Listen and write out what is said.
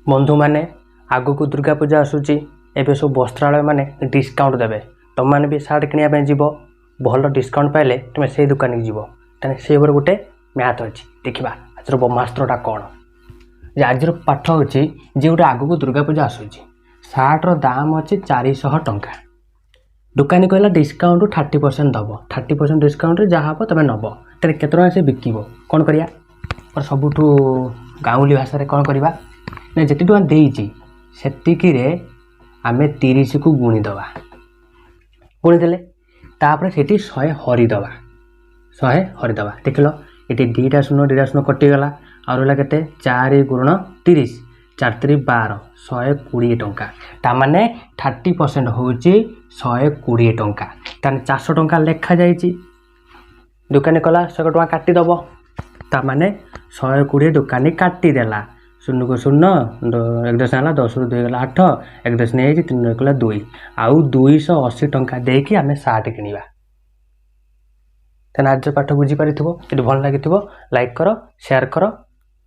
बंधु मैंने आगु को दुर्गा पूजा आसूची एवं सब वस्त्रालय मैंने डिस्काउंट देवे तुम मैंने भी सार्ट किनापी जीव भल डिस्काउंट पाइले तुम से दुकान की जीव तेना से गोटे मैथ अच्छी देखा आज ब्रह्मास्त्रटा कौन जे आज पाठ हूँ जे गोटे आगु को दुर्गा पूजा आसूची सार्टर दाम अच्छी 400 टंका दुकानी कहला डिस्काउंट 30% दब 30% डिस्काउंट जहाँ हम तुम नब तेरे केत टଙ୍କା से बिकब कौन करा सबुठ गाँवली भाषा कौन करवा ना जी टଙ୍କା देती से आम 30 को गुणीदे गुणीदे तापर से 100 हरिदे 100 हरिदे देख लो ये 2टा शून्य कटिगला और रहा के 4 × 30 4 × 12 120 टंका ताने 30% हूँ 120 टंका ताने 400 टंका लेखा जाइए दुकानी कला 100 टंका काटिदब ताने 120 दुकानी काटिदेला 0 को 0 1 दश है 10 ରୁ 2 गला 8 1 दश नहीं 3 गला 2 आउ 280 टंका देकी आम सार्ट किनिबा तेना आज पाठ बुझीपार यदि भल लगी लाइक कर शेयर कर